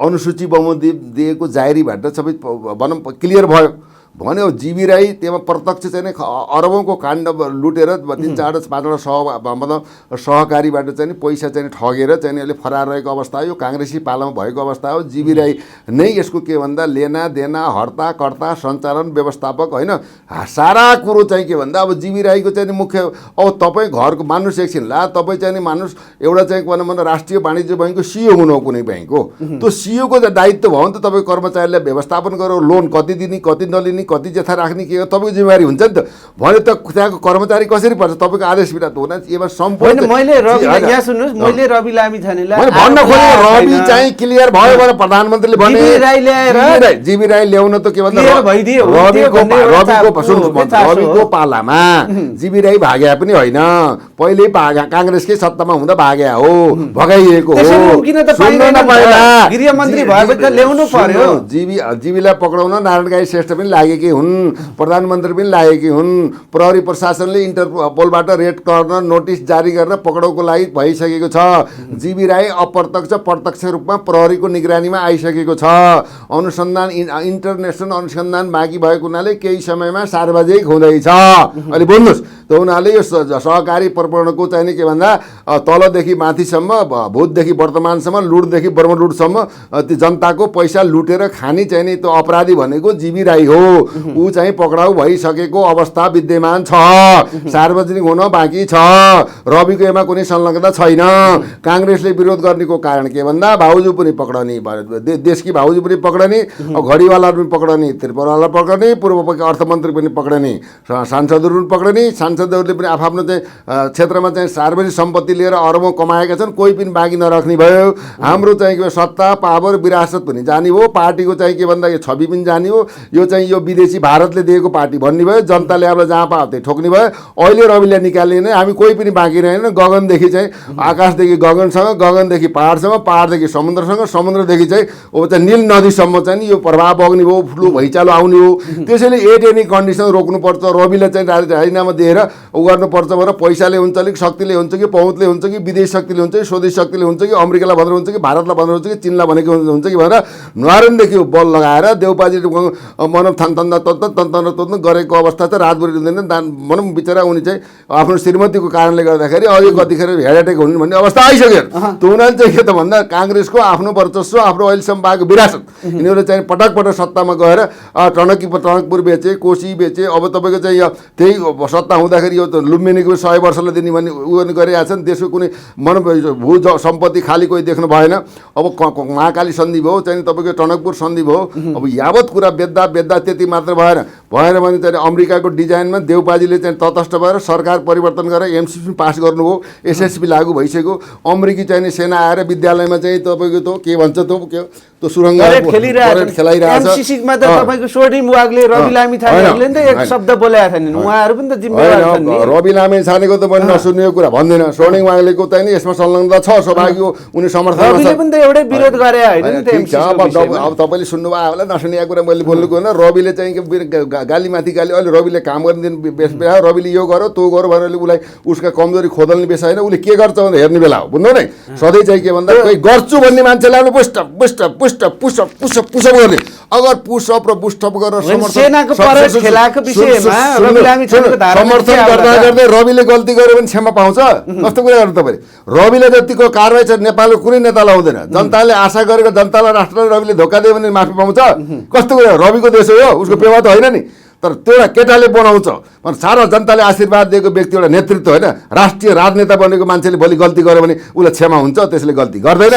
अनुसूची बहुमत दिएको जाहेरीबाट सबै भनौँ क्लियर भयो भन्यो जीवी राई त्यसमा प्रत्यक्ष चाहिँ अरबौँको काण्ड लुटेर 3-4-5वटा सहकारीबाट चाहिँ पैसा चाहिँ ठगेर चाहिँ यसले फरार रहेको अवस्था यो काङ्ग्रेसी पालामा भएको अवस्था हो जीवी राई नै यसको के भन्दा लेना देना हर्ता कर्ता सञ्चालन व्यवस्थापक होइन सारा कुरो चाहिँ के भन्दा अब जीवी राईको चाहिँ मुख्य अब तपाईँ घरको मान्नुहोस् एकछिन ला तपाईँ चाहिँ मान्नुहोस् एउटा चाहिँ भनौँ भन्दा राष्ट्रिय वाणिज्य बैङ्कको सिइओ हुनु हो कुनै बैङ्कको त्यो सिइओको दायित्व भयो नि त तपाईँ कर्मचारीलाई व्यवस्थापन गरेर लोन कति दिने कति नलिने कति जेथा राख्ने के तपाईँको जिम्मेवारी हुन्छ नि त भने त त्यहाँको कर्मचारी कसरी पर्छ तपाईँको आदेश बिना त हुन यसमा सम्पूर्ण मैले रवि लामी छानेलाई भन्न खोजेँ रवि चाहिँ क्लियर भयो भनेर प्रधानमन्त्रीले भने जीवी राई ल्याउन त के भन्दा रविको पालामा जीवी राई भाग्या पनि होइन पहिल्यै काङ्ग्रेसकै सत्तामा हुँदा भाग्या हो भगाइएको हो गृहमन्त्री भएपछि त ल्याउनु पर्यो जीवीलाई पक्राउन नारायण गाई श्रेष्ठ पनि लागेकै हुन् प्रधानमन्त्री पनि लागेकै हुन् प्रहरी प्रशासनले इन्टरपोलबाट रेड कर्नर नोटिस जारी गरेर पक्राउको लागि भइसकेको छ जीवी राई अप्रत्यक्ष प्रत्यक्ष रूपमा प्रहरीको निगरानीमा आइसकेको छ अनुसन्धान इन्टरनेसनल अनुसन्धान बाँकी भएको हुनाले केही समयमा सार्वजनिक हुँदैछ अहिले भन्नुहोस् त उनीहरूले यो सहकारी प्रकरणको चाहिँ के भन्दा तलदेखि माथिसम्म भूतदेखि वर्तमानसम्म लुटदेखि ब्रह्मलुटसम्म त्यो जनताको पैसा लुटेर खाने चाहिँ नि त्यो अपराधी भनेको जीवी राई हो ऊ चाहिँ पक्राउ भइसकेको अवस्था विद्यमान छ सार्वजनिक हुन बाँकी छ रविको यसमा कुनै संलग्नता छैन काङ्ग्रेसले विरोध गर्नेको कारण के भन्दा भाउजू पनि पक्राउने देशकी भाउजू पनि पक्राउने घडीवाला पनि पक्राउने त्रिपुरावाला पक्राउने पूर्वपक्षी अर्थमन्त्री पनि पक्राउने सांसदहरू पनि पक्राउने सांसदहरूले पनि आफ्नो चाहिँ क्षेत्रमा चाहिँ सार्वजनिक सम्पत्ति लिएर अरबौँ कमाएका छन् कोही पनि बाँकी नराख्ने भयो हाम्रो चाहिँ सत्ता पावर विरासत पनि जाने हो पार्टीको चाहिँ के भन्दा यो छवि पनि जाने हो यो चाहिँ यो विदेशी भारतले दिएको पार्टी भन्ने भयो जनताले अब जहाँ पायो त्यही ठोक्ने भयो अहिले रविले निकाल्ने नै हामी कोही पनि बाँकी रहेन गगनदेखि चाहिँ आकाशदेखि गगनसँग गगनदेखि पहाडसम्म पहाडदेखि समुद्रसँग समुद्रदेखि चाहिँ अब चाहिँ नील नदीसम्म चाहिँ यो प्रभाव बग्ने हो फ्लू भइचालो आउने हो त्यसैले एट एनी कन्डिसन रोक्नुपर्छ रविले चाहिँ राजीनामा दिएर उ गर्नुपर्छ भनेर पैसाले हुन्छ कि शक्तिले हुन्छ कि पहुँचले हुन्छ कि विदेश शक्तिले हुन्छ कि स्वदेश शक्तिले हुन्छ कि अमेरिकालाई भनेर हुन्छ कि भारतलाई भनेर हुन्छ कि चीनलाई भनेको हुन्छ कि भनेर न्वारनदेखि बल लगाएर देउपाजी मनम थन्तन्दा तन्त्र गरेको अवस्था चाहिँ रातभरि हुँदैन भनौँ बिचरा उनी चाहिँ आफ्नो श्रीमतीको कारणले गर्दाखेरि अझै कतिखेर हेडाटेक हुने भन्ने अवस्था आइसक्यो त उनीहरूले चाहिँ के त भन्दा काङ्ग्रेसको आफ्नो वर्चस्व आफ्नो अहिलेसम्म पाएको विरासत यिनीहरू चाहिँ पटक पटक सत्तामा गएर टनकपुर बेचे कोशी बेचे अब तपाईँको चाहिँ त्यही सत्ता हुँदाखेरि यो त लुम्बिनीको 100 वर्षलाई दिने भन्ने उयो गरिरहेको छ नि देशको कुनै भू सम्पत्ति खाली कोही देख्नु भएन अब महाकाली सन्धि भयो चाहिँ तपाईँको टनकपुर सन्धि भयो अब यावत कुरा बेच्दा त्यति मात्र भएन भने चाहिँ अमेरिकाको डिजाइनमा देउपाजीले चाहिँ तटस्थ भएर सरकार परिवर्तन गरेर एमसिपी पास गर्नुभयो एसएसपी लागू भइसक्यो अमेरिकी चाहिँ सेना आएर विद्यालयमा चाहिँ तपाईँको त के भन्छ त्यो सुरङ्ग खेलाइरहेछ एमसिसीमा त तपाईको सोर्डिङ वागले रवि लामी छानेहरूले नि त एक शब्द बोलेका छैनन् उहाँहरू पनि त जिम्मेवार छन् नि रवि लामी छानेको त मैले नसुनेको कुरा भन्दैन सोर्डिङ वागलेको त नि यसमा संलग्नता छ स्वाभाविक उनी समर्थन रविले पनि त एउटै विरोध गरे हैन नि त अब तपाईले सुन्नुभयो होला नसुनेको कुरा मैले बोल्नुको होइन रविले चाहिँ गालीमाथि गाली अहिले रविले काम गर्ने दिन बेस बेला रविले यो गर त्यो गर भनेर उसलाई उसका कमजोरी खोदल्ने बेस होइन उसले के गर्छ भनेर हेर्ने बेला हो बुझ्नु नै सधैँ चाहिँ के भन्दा कोही गर्छु भन्ने मान्छेलाई आउनु पुष्ट पुष्ट पुष्ट पुसअप पुसअप पुसअप गर्ने अगर पुसअप र बुस्टअप गरेर सेनाको परेड खेलाको विषयमा रवि लामिछानेको धारणा समर्थन गर्दा गर्दै रविले गल्ती गर्यो भने क्षमा पाउँछ कस्तो कुरा गर्नु तपाईँ रविले जतिको कारवाही छ नेपालको कुनै नेतालाई हुँदैन जनताले आशा गरेको जनतालाई राष्ट्रले रविले धोका दियो भने माफी पाउँछ कस्तो कुरा रविको देश हो यो उसको पेवा त होइन नि तर त्यो एउटा केटाले बनाउँछ सारा जनताले आशीर्वाद दिएको व्यक्ति एउटा नेतृत्व होइन राष्ट्रिय राजनेता बनेको मान्छेले भोलि गल्ती गर्यो भने उसलाई क्षमा हुन्छ त्यसले गल्ती गर्दैन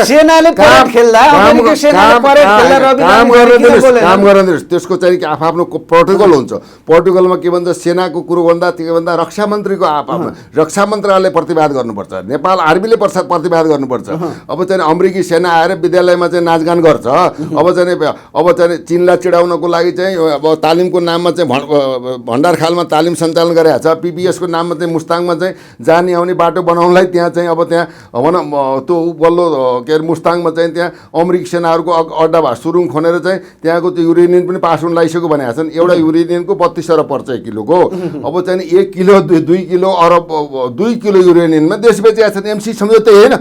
काम गर्न दिनुहोस् त्यसको चाहिँ आफ्नो प्रोटोकल हुन्छ प्रोटोकलमा के भन्छ सेनाको कुरो भन्दा के भन्दा रक्षा मन्त्रीको रक्षा मन्त्रालयले प्रतिवाद गर्नुपर्छ नेपाल आर्मीले प्रतिवाद गर्नुपर्छ अब चाहिँ अमेरिकी सेना आएर विद्यालयमा चाहिँ नाचगान गर्छ अब चाहिँ चीनलाई चिडाउनको लागि चाहिँ अब तालिमको नाममा चाहिँ भण्डार खालमा तालिम सञ्चालन गरेको छ पिपिएसको नाममा चाहिँ मुस्ताङमा चाहिँ जाने आउने बाटो बनाउनलाई त्यहाँ चाहिँ अब त्यहाँ भन त्यो बल्लो के अरे मुस्ताङमा चाहिँ त्यहाँ अमेरिकी सेनाहरूको अड्डा भए सुरुङ खनेर चाहिँ त्यहाँको त्यो युरेनियम पनि पास हुन लागिसक्यो भनेको छन् एउटा युरेनियमको 32 अरब पर्छ 1 किलोको अब चाहिँ 1 किलो 2 किलो अरब 2 किलो युरेनियममा देश बेचेका छन् एमसी सम्झौता होइन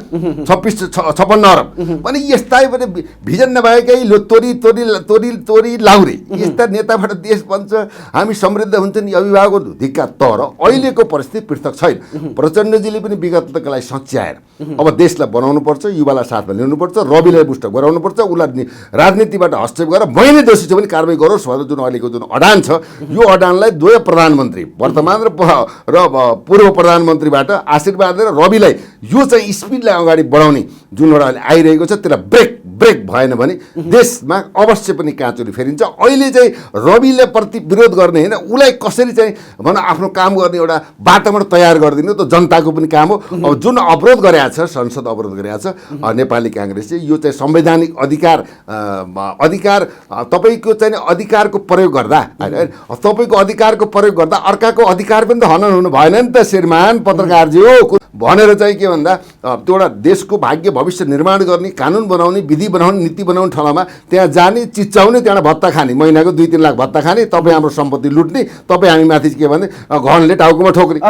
56 अरब भने यस्ता भने भिजन नभएकै तोरी तोरी तोरी तोरी लाउरे यस्ता नेताबाट देश बन्छ हामी समृद्ध हुन्छ नि अभिभावक धिक्का तर अहिलेको परिस्थिति पृथक छैन प्रचण्डजीले पनि विगतका लागि सच्याएर अब देशलाई बनाउनुपर्छ युवालाई साथमा ल्याउनुपर्छ रविलाई बुस्ट गराउनुपर्छ उसलाई राजनीतिबाट हस्तक्षेप गरेर मैले दोषी छ भने कारवाही गरोस् भनेर जुन अहिलेको जुन अडान छ यो अडानलाई दुवै प्रधानमन्त्री वर्तमान र पूर्व प्रधानमन्त्रीबाट आशीर्वाद दिएर रविलाई यो चाहिँ स्पिडलाई अगाडि बढाउने जुन एउटा आइरहेको छ त्यसलाई ब्रेक भएन भने देशमा अवश्य पनि काँचुरी फेरिन्छ अहिले चाहिँ रविले प्रति विरोध गर्ने होइन उसलाई कसरी चाहिँ भन आफ्नो काम गर्ने एउटा वातावरण तयार गरिदिनु त जनताको पनि काम हो अब जुन अवरोध गरेको छ संसद अवरोध गरेको छ नेपाली काङ्ग्रेसले यो चाहिँ संवैधानिक अधिकार तपाईँको चाहिँ अधिकारको प्रयोग गर्दा तपाईँको अधिकारको प्रयोग गर्दा अर्काको अधिकार पनि त हनन हुनु भएन नि त श्रीमान पत्रकारज्यू भनेर चाहिँ के भन्दा त्यो एउटा देशको भाग्य भविष्य निर्माण गर्ने कानुन बनाउने विधि बनाउने नीति बनाउने ठाउँमा त्यहाँ जाने चिच्चाउने त्यहाँबाट भत्ता खाने महिनाको 2-3 लाख भत्ता खाने तपाईँ हाम्रो सम्पत्ति लुट्ने तपाईँ हामी माथि के भने घनले टाउकोमा ठोक्ने